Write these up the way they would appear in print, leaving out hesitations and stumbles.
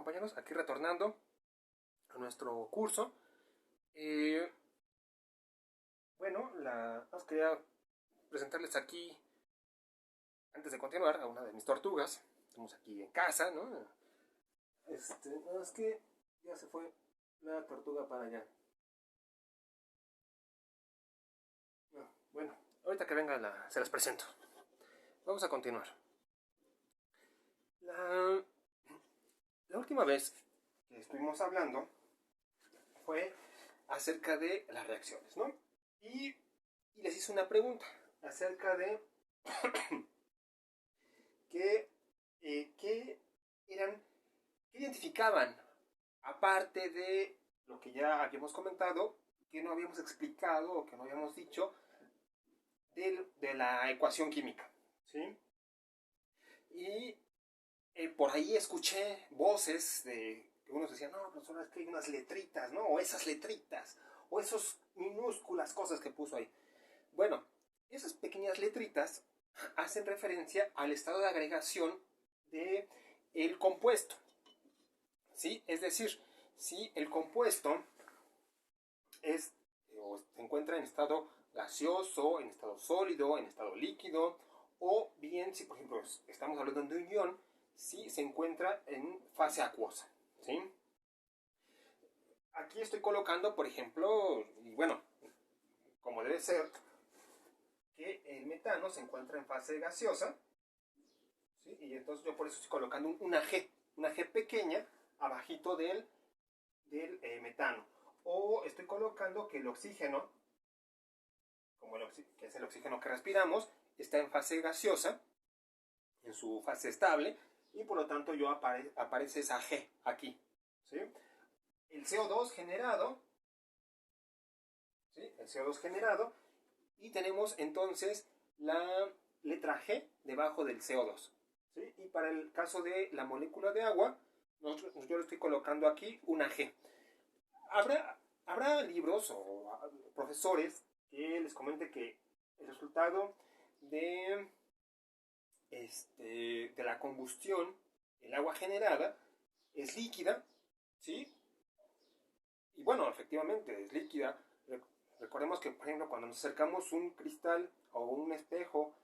compañeros? Aquí retornando a nuestro curso. Bueno, os quería presentarles aquí, antes de continuar, a una de mis tortugas. Estamos aquí en casa, ¿no? No, es que ya se fue la tortuga para allá. No, bueno, ahorita que venga se las presento. Vamos a continuar. La última vez que estuvimos hablando fue acerca de las reacciones, ¿no? Y les hice una pregunta acerca de qué identificaban, aparte de lo que ya habíamos comentado, que no habíamos explicado o que no habíamos dicho de la ecuación química, ¿sí? Y por ahí escuché voces de que unos decían, no, profesor, es que hay unas letritas, ¿no? O esas letritas, o esas minúsculas cosas que puso ahí. Bueno, esas pequeñas letritas hacen referencia al estado de agregación del compuesto, ¿sí? Es decir, si el compuesto o se encuentra en estado gaseoso, en estado sólido, en estado líquido, o bien si por ejemplo estamos hablando de un ion, si se encuentra en fase acuosa, ¿sí? Aquí estoy colocando, por ejemplo, y bueno, como debe ser, que el metano se encuentra en fase gaseosa, ¿sí? Y entonces yo por eso estoy colocando una G pequeña abajito del metano. O estoy colocando que el oxígeno, que es el oxígeno que respiramos, está en fase gaseosa, en su fase estable, y por lo tanto aparece esa G aquí, ¿sí? El CO2 generado, ¿sí? El CO2 generado, y tenemos entonces la letra G debajo del CO2, ¿sí? Y para el caso de la molécula de agua, yo le estoy colocando aquí una G. Habrá libros o profesores que les comente que el resultado de la combustión, el agua generada, es líquida, ¿sí? Y bueno, efectivamente, es líquida. Recordemos que, por ejemplo, cuando nos acercamos un cristal o un espejo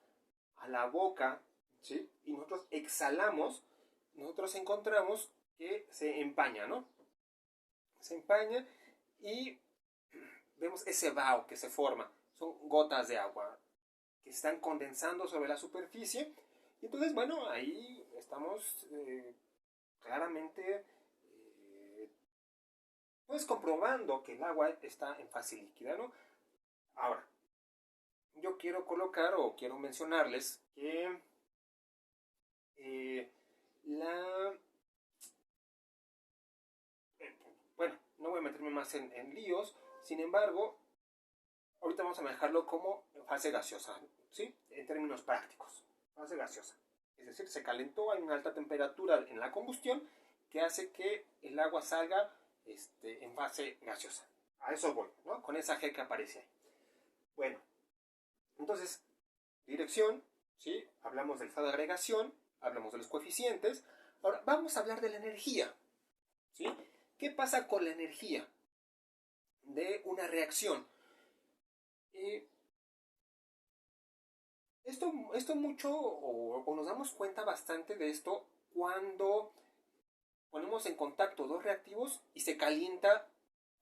a la boca, ¿sí? Y nosotros exhalamos, nosotros encontramos que se empaña, ¿no? Se empaña y vemos ese vaho que se forma. Son gotas de agua que están condensando sobre la superficie. Y entonces, bueno, ahí estamos claramente pues comprobando que el agua está en fase líquida, ¿no? Ahora, yo quiero colocar o quiero mencionarles que bueno, no voy a meterme más en líos, sin embargo, ahorita vamos a manejarlo como fase gaseosa, ¿sí? En términos prácticos, fase gaseosa. Es decir, se calentó, hay una alta temperatura en la combustión que hace que el agua salga en fase gaseosa. A eso voy, ¿no? Con esa G que aparece ahí. Bueno, entonces, dirección, ¿sí? Hablamos del estado de agregación, hablamos de los coeficientes. Ahora, vamos a hablar de la energía, ¿sí? ¿Qué pasa con la energía de una reacción? Esto mucho, o nos damos cuenta bastante de esto cuando ponemos en contacto dos reactivos y se calienta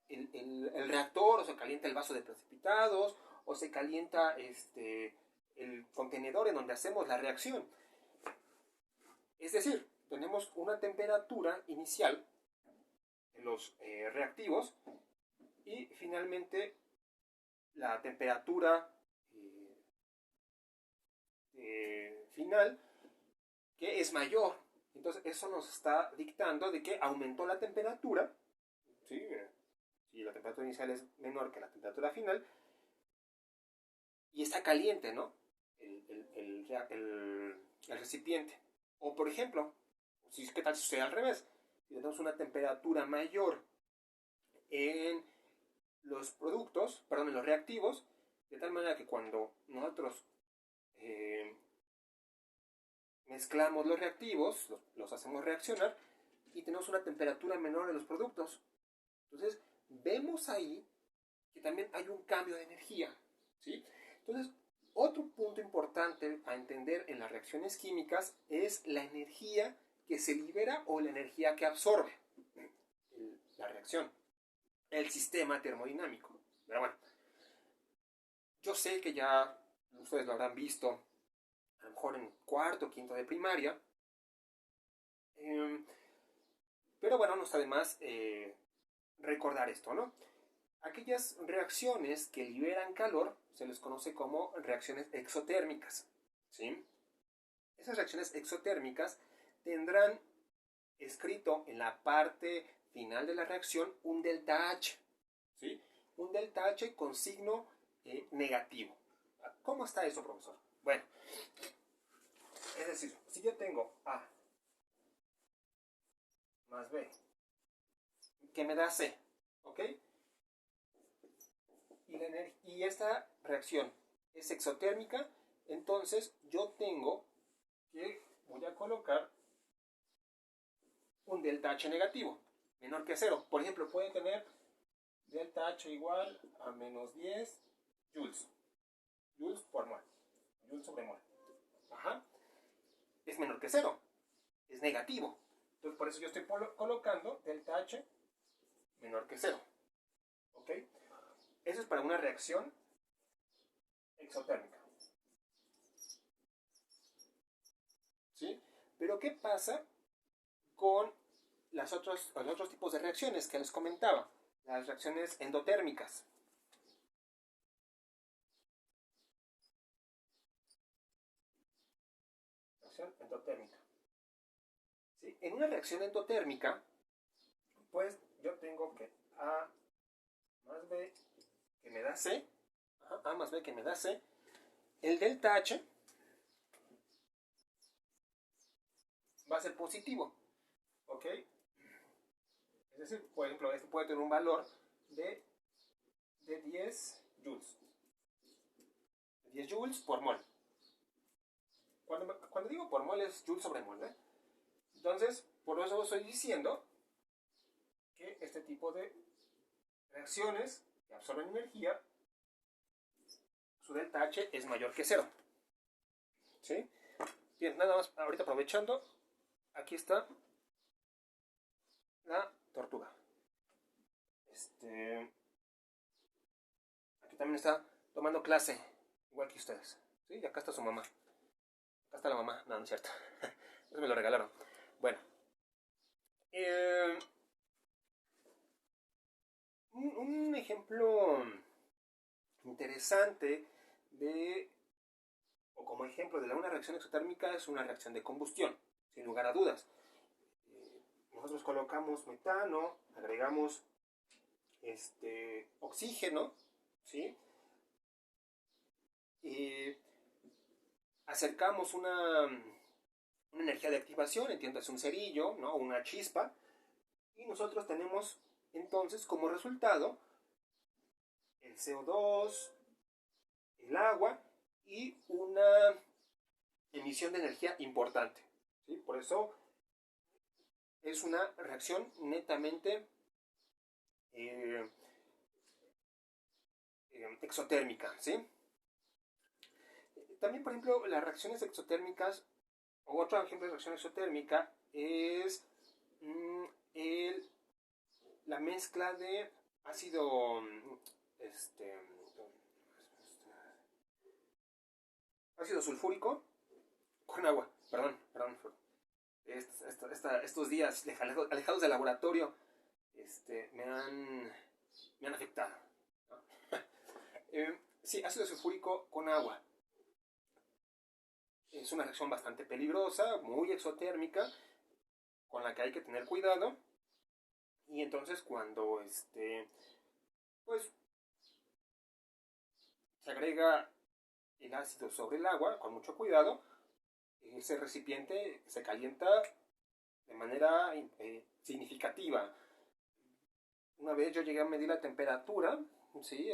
el reactor, o se calienta el vaso de precipitados, o se calienta el contenedor en donde hacemos la reacción. Es decir, tenemos una temperatura inicial en los reactivos y finalmente la temperatura final que es mayor. Entonces eso nos está dictando de que aumentó la temperatura, ¿sí? Si la temperatura inicial es menor que la temperatura final y está caliente, ¿no? El recipiente. O por ejemplo, ¿qué tal si sucede al revés? Si tenemos una temperatura mayor en los productos, perdón, en los reactivos, de tal manera que cuando nosotros mezclamos los reactivos, los hacemos reaccionar, y tenemos una temperatura menor de los productos. Entonces, vemos ahí que también hay un cambio de energía, ¿sí? Entonces, otro punto importante a entender en las reacciones químicas es la energía que se libera o la energía que absorbe la reacción, el sistema termodinámico. Pero bueno, yo sé que ya ustedes lo habrán visto, a lo mejor en cuarto o quinto de primaria, pero bueno, no está de más recordar esto, ¿no? Aquellas reacciones que liberan calor se les conoce como reacciones exotérmicas, ¿sí? Esas reacciones exotérmicas tendrán escrito en la parte final de la reacción un delta H, ¿sí? Un delta H con signo negativo. ¿Cómo está eso, profesor? Bueno, es decir, si yo tengo A más B, que me da C, ¿ok? Y esta reacción es exotérmica, entonces yo tengo que voy a colocar un delta H negativo, menor que 0. Por ejemplo, puede tener delta H igual a menos 10 joules. Joules por mol. Joules sobre mol. Ajá. Es menor que 0. Es negativo. Entonces, por eso yo estoy colocando delta H menor que 0. ¿Ok? Eso es para una reacción exotérmica. ¿Sí? Pero ¿qué pasa con los otros tipos de reacciones que les comentaba? Las reacciones endotérmicas. Reacción endotérmica. ¿Sí? En una reacción endotérmica, pues yo tengo que A más B que me da C, A más B que me da C, el delta H va a ser positivo, ¿ok? Es decir, por ejemplo, este puede tener un valor de 10 joules. 10 joules por mol. Cuando digo por mol es joules sobre mol, ¿eh? Entonces, por eso estoy diciendo que este tipo de reacciones que absorben energía, su delta H es mayor que 0. ¿Sí? Bien, nada más, ahorita aprovechando, aquí está la tortuga. Aquí también está tomando clase, igual que ustedes. ¿Sí? Y acá está su mamá. Acá está la mamá. No, no es cierto. Eso me lo regalaron. Bueno. Un ejemplo interesante o como ejemplo de una reacción exotérmica es una reacción de combustión, sin lugar a dudas. Nosotros colocamos metano, agregamos oxígeno, ¿sí? Acercamos una energía de activación, entiendes, un cerillo, ¿no? Una chispa, y nosotros tenemos entonces como resultado el CO2, el agua y una emisión de energía importante, ¿sí? Por eso es una reacción netamente exotérmica, ¿sí? También, por ejemplo, las reacciones exotérmicas, o otro ejemplo de reacción exotérmica es la mezcla de ácido ácido sulfúrico con agua. Perdón. Estos días alejados del laboratorio me han afectado, ¿no? Sí, ácido sulfúrico con agua. Es una reacción bastante peligrosa, muy exotérmica, con la que hay que tener cuidado. Y entonces cuando pues se agrega el ácido sobre el agua, con mucho cuidado, ese recipiente se calienta de manera significativa. Una vez yo llegué a medir la temperatura, ¿sí?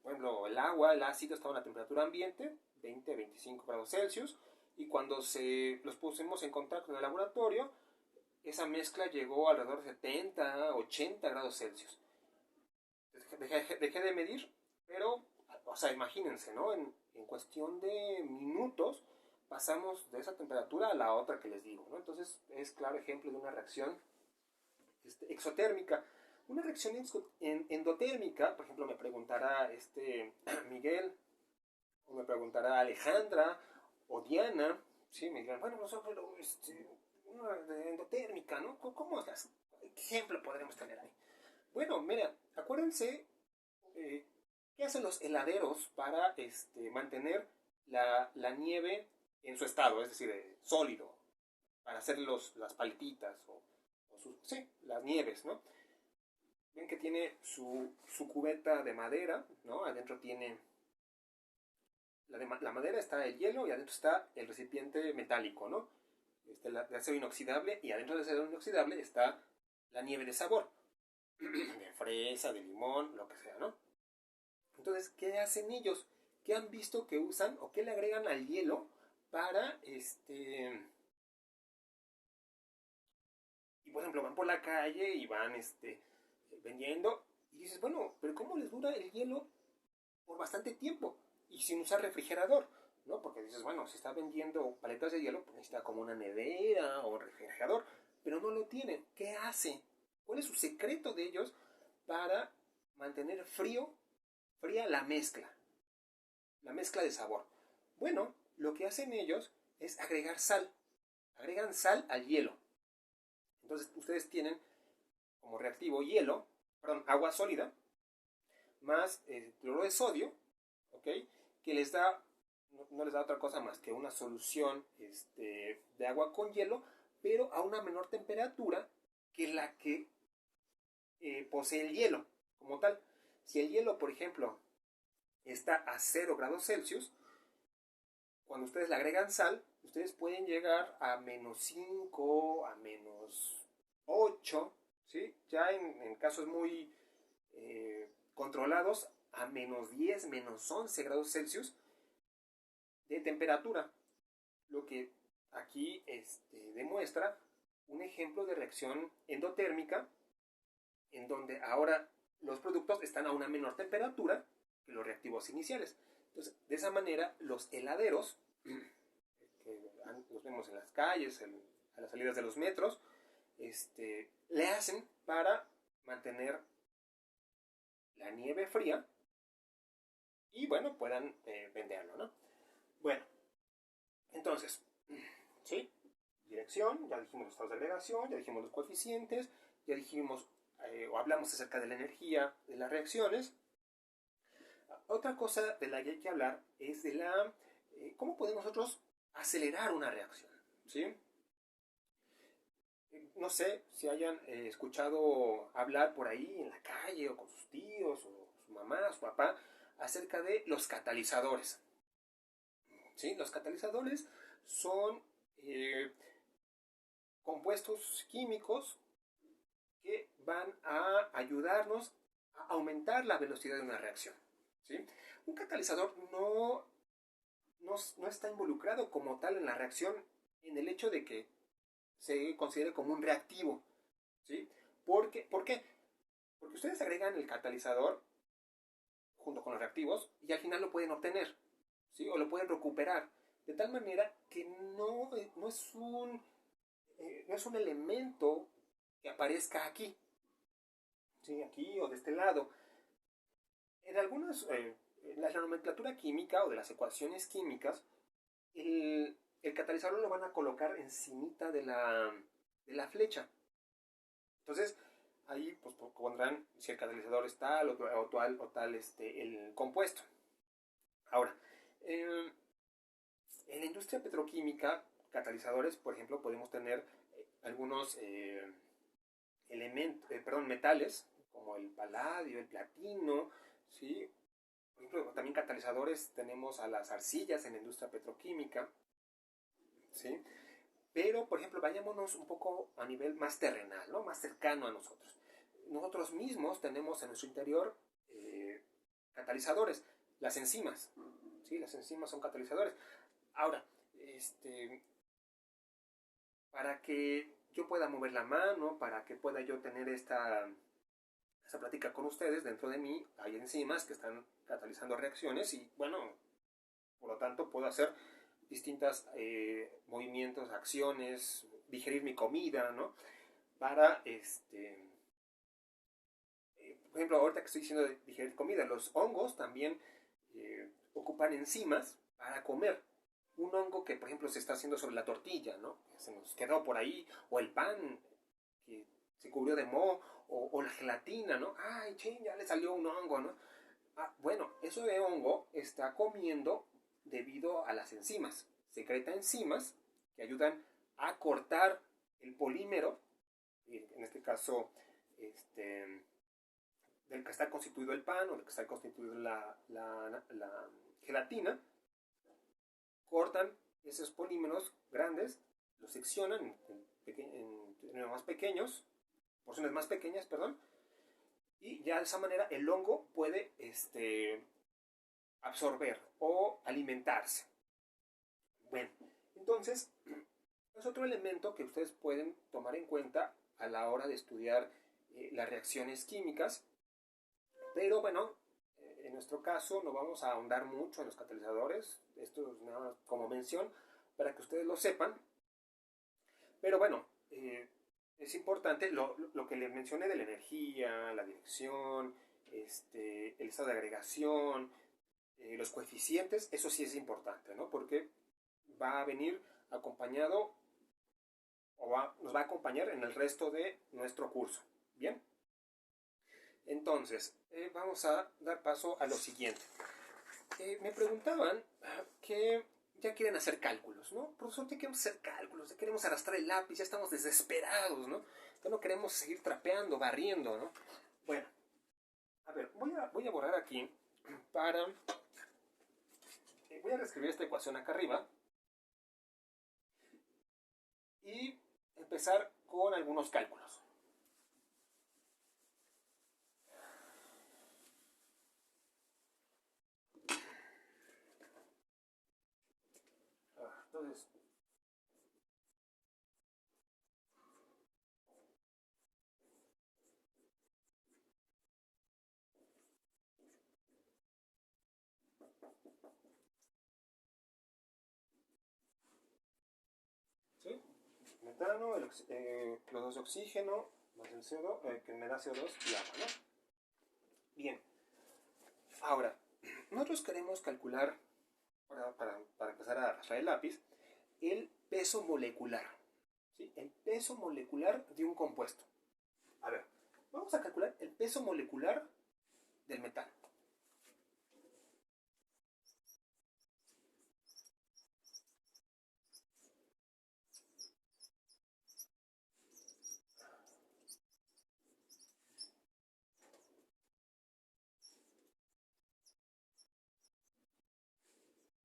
Por ejemplo, el agua, el ácido estaba a la temperatura ambiente, 20-25 grados Celsius, y cuando los pusimos en contacto en el laboratorio, esa mezcla llegó alrededor de 70, 80 grados Celsius. Dejé de medir, pero, o sea, imagínense, ¿no? En cuestión de minutos pasamos de esa temperatura a la otra que les digo, ¿no? Entonces es claro ejemplo de una reacción exotérmica. Una reacción endotérmica, por ejemplo, me preguntará Miguel, o me preguntará Alejandra, o Diana, ¿sí? Me dirán, bueno, nosotros, una endotérmica, ¿no? ¿Cómo es? ¿Qué ejemplo podremos tener ahí? Bueno, mira, acuérdense, ¿qué hacen los heladeros para mantener la nieve en su estado, es decir, sólido, para hacer las paletitas sí, las nieves, ¿no? Ven que tiene su cubeta de madera, ¿no? Adentro tiene la madera, está el hielo y adentro está el recipiente metálico, ¿no? De acero inoxidable, y adentro del acero inoxidable está la nieve de sabor, de fresa, de limón, lo que sea, ¿no? Entonces, ¿qué hacen ellos? ¿Qué han visto que usan o qué le agregan al hielo para y por ejemplo van por la calle y van vendiendo y dices, bueno, pero ¿cómo les dura el hielo por bastante tiempo y sin usar refrigerador? ¿No? Porque dices, bueno, si está vendiendo paletas de hielo, pues necesita como una nevera o un refrigerador, pero no lo tienen. ¿Qué hace? ¿Cuál es su secreto de ellos para mantener fría la mezcla de sabor? Bueno, lo que hacen ellos es agregar sal. Agregan sal al hielo. Entonces ustedes tienen como reactivo agua sólida, más cloruro de sodio, ¿ok? Que les da, no les da otra cosa más que una solución de agua con hielo, pero a una menor temperatura que la que posee el hielo como tal. Si el hielo, por ejemplo, está a 0 grados Celsius, cuando ustedes le agregan sal, ustedes pueden llegar a -5, a -8, ¿sí? Ya en casos muy controlados, a -10, -11 grados Celsius de temperatura. Lo que aquí demuestra un ejemplo de reacción endotérmica, en donde ahora los productos están a una menor temperatura que los reactivos iniciales. Entonces, de esa manera, los heladeros, que los vemos en las calles, a las salidas de los metros, le hacen para mantener la nieve fría y, bueno, puedan venderlo, ¿no? Bueno, entonces, ¿sí? Dirección, ya dijimos los estados de agregación, ya dijimos los coeficientes, ya dijimos o hablamos acerca de la energía de las reacciones. Otra cosa de la que hay que hablar es de cómo podemos nosotros acelerar una reacción, ¿sí? No sé si hayan escuchado hablar por ahí en la calle o con sus tíos o su mamá, su papá, acerca de los catalizadores. ¿Sí? Los catalizadores son compuestos químicos que van a ayudarnos a aumentar la velocidad de una reacción, ¿sí? Un catalizador no está involucrado como tal en la reacción en el hecho de que se considere como un reactivo, ¿sí? ¿Por qué? Porque ustedes agregan el catalizador junto con los reactivos y al final lo pueden obtener, ¿sí? O lo pueden recuperar, de tal manera que no es un elemento que aparezca aquí, ¿sí? Aquí o de este lado. En la nomenclatura química o de las ecuaciones químicas, el catalizador lo van a colocar encimita de la flecha. Entonces, ahí pues pondrán si el catalizador es tal o tal el compuesto. Ahora, en la industria petroquímica, catalizadores, por ejemplo, podemos tener algunos metales, como el paladio, el platino, ¿sí? Por ejemplo, también catalizadores tenemos a las arcillas en la industria petroquímica, ¿sí? Pero, por ejemplo, vayámonos un poco a nivel más terrenal, ¿no? Más cercano a nosotros. Nosotros mismos tenemos en nuestro interior catalizadores, las enzimas, ¿sí? Las enzimas son catalizadores. Ahora, para que yo pueda mover la mano, para que pueda yo tener esta plática con ustedes. Dentro de mí hay enzimas que están catalizando reacciones y bueno, por lo tanto puedo hacer distintos movimientos, acciones, digerir mi comida, ¿no? Para, por ejemplo, ahorita que estoy diciendo de digerir comida, los hongos también ocupan enzimas para comer. Un hongo que, por ejemplo, se está haciendo sobre la tortilla, ¿no? Se nos quedó por ahí, o el pan que se cubrió de moho, o la gelatina, ¿no? Ay, ching, ya le salió un hongo, ¿no? Ah, bueno, eso de hongo está comiendo debido a las enzimas. Secreta enzimas que ayudan a cortar el polímero, en este caso, del que está constituido el pan o del que está constituido la gelatina. Cortan esos polímeros grandes, los seccionan en más pequeños, porciones más pequeñas, perdón, y ya de esa manera el hongo puede absorber o alimentarse. Bueno, entonces es otro elemento que ustedes pueden tomar en cuenta a la hora de estudiar las reacciones químicas, pero bueno, en nuestro caso no vamos a ahondar mucho en los catalizadores, esto es nada más como mención para que ustedes lo sepan, pero bueno, es importante lo que les mencioné de la energía, la dirección, el estado de agregación, los coeficientes, eso sí es importante, ¿no? Porque va a venir acompañado nos va a acompañar en el resto de nuestro curso. Bien, entonces vamos a dar paso a lo siguiente. Me preguntaban que ya quieren hacer cálculos, ¿no? Profesor, ya queremos hacer cálculos, ya queremos arrastrar el lápiz, ya estamos desesperados, ¿no? Ya no queremos seguir trapeando, barriendo, ¿no? Bueno, a ver, voy a borrar aquí para... voy a reescribir esta ecuación acá arriba y empezar con algunos cálculos. Entonces, ¿sí? Metano, los dos de oxígeno, más el CO2, que me da CO2 y agua, ¿no? Bien. Ahora, nosotros queremos calcular, para empezar a arrastrar el lápiz, el peso molecular. ¿Sí? El peso molecular de un compuesto. A ver, vamos a calcular el peso molecular del metano.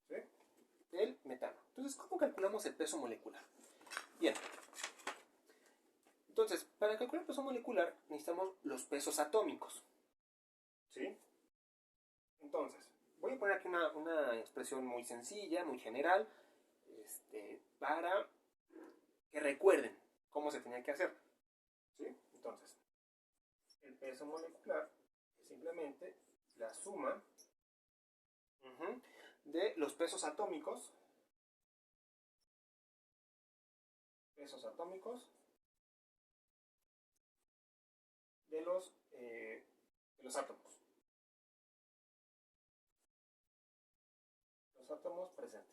¿Sí? El metano. Entonces, ¿cómo calculamos el peso molecular? Bien. Entonces, para calcular el peso molecular necesitamos los pesos atómicos. ¿Sí? Entonces, voy a poner aquí una expresión muy sencilla, muy general, para que recuerden cómo se tenía que hacer. ¿Sí? Entonces, el peso molecular es simplemente la suma de los pesos atómicos de los átomos. Los átomos presentes.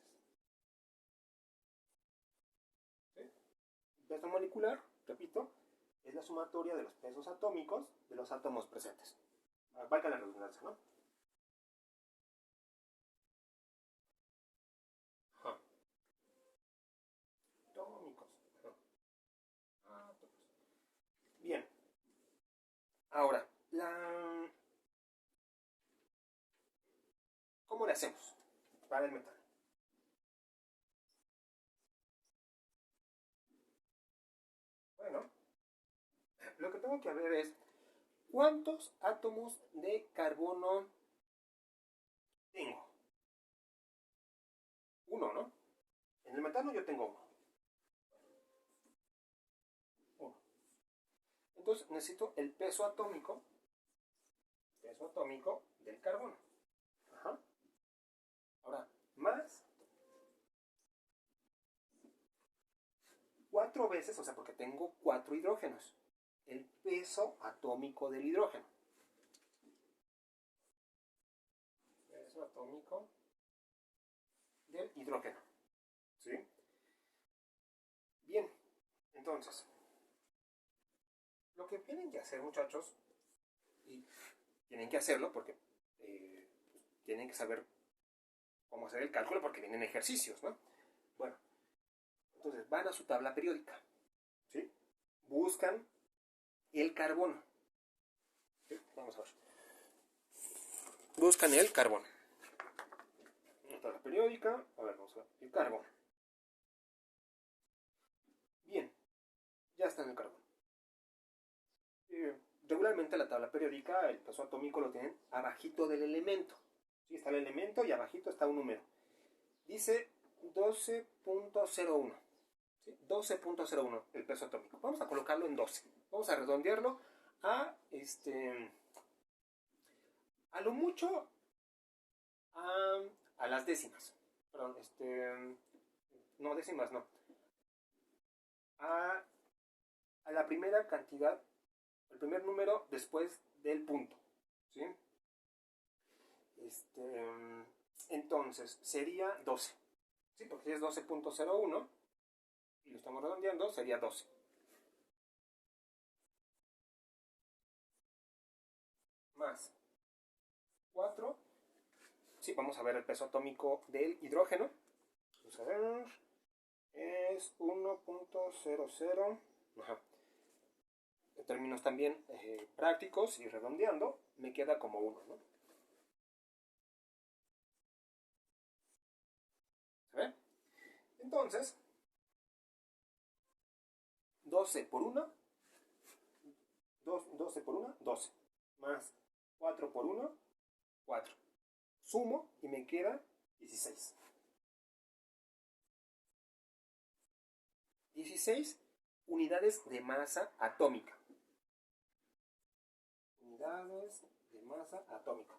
¿Sí? El peso molecular, repito, es la sumatoria de los pesos atómicos de los átomos presentes. Valga la redundancia, ¿no? Atómicos. Átomos. Bien. Ahora, ¿cómo le hacemos para el metano? Bueno, lo que tengo que ver es ¿cuántos átomos de carbono tengo? Uno, ¿no? En el metano yo tengo uno. Entonces necesito el peso atómico del carbono. Ajá. Ahora, más 4 veces, o sea, porque tengo 4 hidrógenos, el peso atómico del hidrógeno. Peso atómico del hidrógeno. ¿Sí? Bien, entonces, lo que tienen que hacer, muchachos, y tienen que hacerlo porque tienen que saber cómo hacer el cálculo porque vienen ejercicios, ¿no? Bueno, entonces van a su tabla periódica, ¿sí? Buscan el carbono. ¿Sí? Vamos a ver. Buscan el carbono. La tabla periódica, a ver, vamos a ver, el carbono. Bien, ya está en el carbono. Regularmente la tabla periódica, el peso atómico lo tienen abajito del elemento. ¿Sí? Está el elemento y abajito está un número. Dice 12.01. ¿Sí? 12.01 el peso atómico. Vamos a colocarlo en 12. Vamos a redondearlo a lo mucho a las décimas. Perdón, no, décimas no. A la primera cantidad, el primer número después del punto. ¿Sí? Entonces sería 12. ¿Sí? Porque si es 12.01 y lo estamos redondeando, sería 12. Más 4. Sí, vamos a ver el peso atómico del hidrógeno. Vamos a ver. Es 1.00. Ajá. En términos también prácticos y redondeando, me queda como 1, ¿no? ¿Se ve? Entonces, 12 por 1, 12 por 1, 12. Más 4 por 1, 4. Sumo y me queda 16. 16 unidades de masa atómica. Unidades de masa atómica.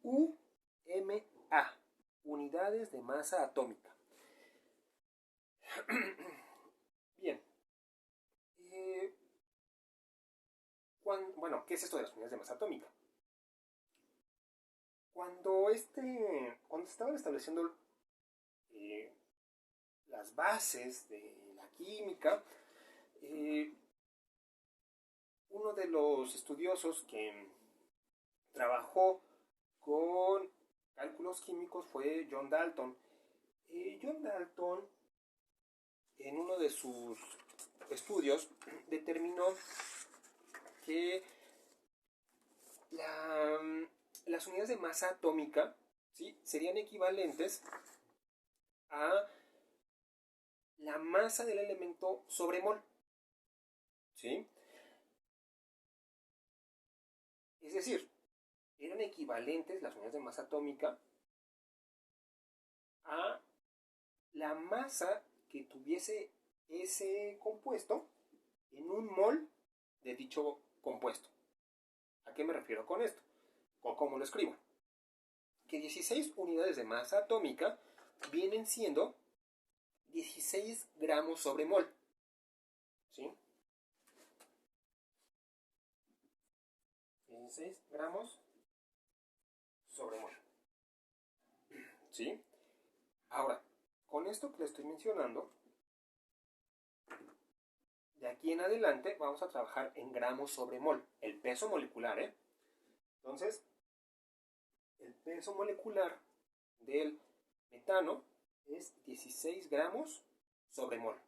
UMA. Unidades de masa atómica. Bien. Bueno, ¿qué es esto de las unidades de masa atómica? Cuando se estaban estableciendo las bases de la química, uno de los estudiosos que trabajó con cálculos químicos fue John Dalton. John Dalton, en uno de sus estudios, determinó que las unidades de masa atómica, ¿sí?, serían equivalentes a la masa del elemento sobre mol. ¿Sí? Es decir, eran equivalentes las unidades de masa atómica a la masa que tuviese ese compuesto en un mol de dicho compuesto. ¿A qué me refiero con esto? ¿O cómo lo escribo? Que 16 unidades de masa atómica vienen siendo 16 gramos sobre mol. ¿Sí? 16 gramos sobre mol. ¿Sí? Ahora, con esto que le estoy mencionando, de aquí en adelante vamos a trabajar en gramos sobre mol, el peso molecular, ¿eh? Entonces, el peso molecular del metano es 16 gramos sobre mol.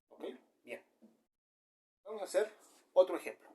¿Ok? Bien. Vamos a hacer otro ejemplo.